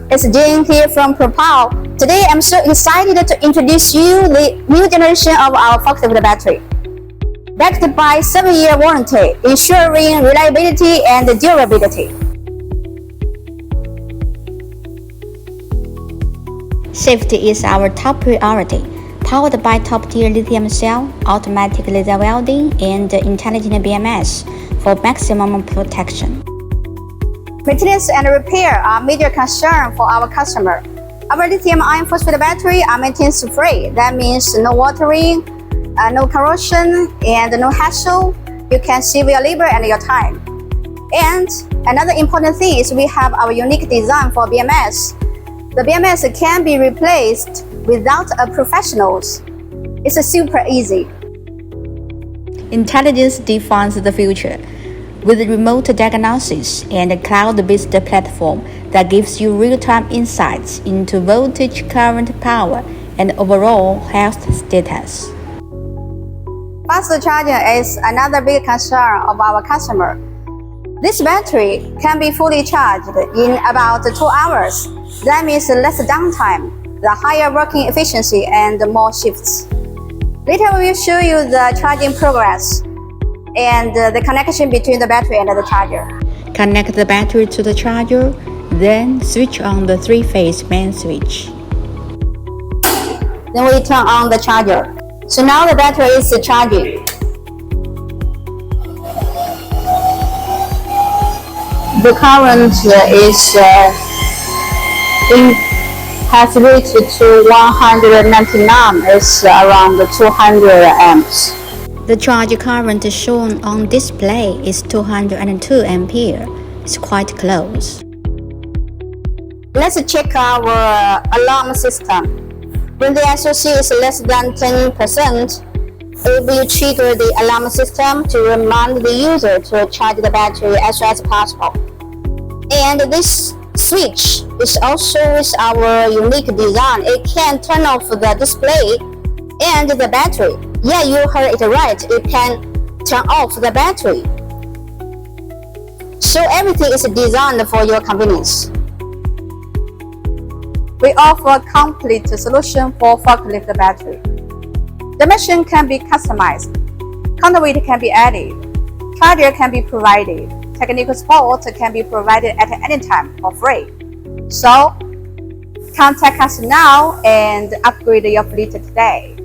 it's Jane here from Propow. Today I'm so excited to introduce you the new generation of our Forklift battery. Backed by 7-year warranty, ensuring reliability and durability. Safety is our top priority. Powered by top-tier lithium cell, automatic laser welding, and intelligent BMS for maximum protection. Maintenance and repair are major concern for our customer. Our lithium iron phosphate battery are maintenance-free. That means no watering, no corrosion, and no hassle. You can save your labor and your time. And another important thing is we have our unique design for BMS. The BMS can be replaced without a professionals. It's super easy. Intelligence defines the future. With remote diagnosis and a cloud-based platform that gives you real-time insights into voltage, current, power, and overall health status. Fast charging is another big concern of our customer. This battery can be fully charged in about 2 hours. That means less downtime, the higher working efficiency, and more shifts. Later we will show you the charging progress and the connection between the battery and the charger. Connect the battery to the charger, then switch on the 3-phase main switch. Then we turn on the charger. So now the battery is charging. The current has reached to 199. It's around 200 amps. The charge current shown on display is 202 ampere. It's quite close. Let's check our alarm system. When the SOC is less than 10%, it will trigger the alarm system to remind the user to charge the battery as soon as possible. And this switch is also with our unique design. It can turn off the display and the battery. Yeah, you heard it right. It can turn off the battery. So everything is designed for your convenience. We offer a complete solution for forklift battery. The machine can be customized. Counterweight can be added. Charger can be provided. Technical support can be provided at any time for free. So, contact us now and upgrade your fleet today.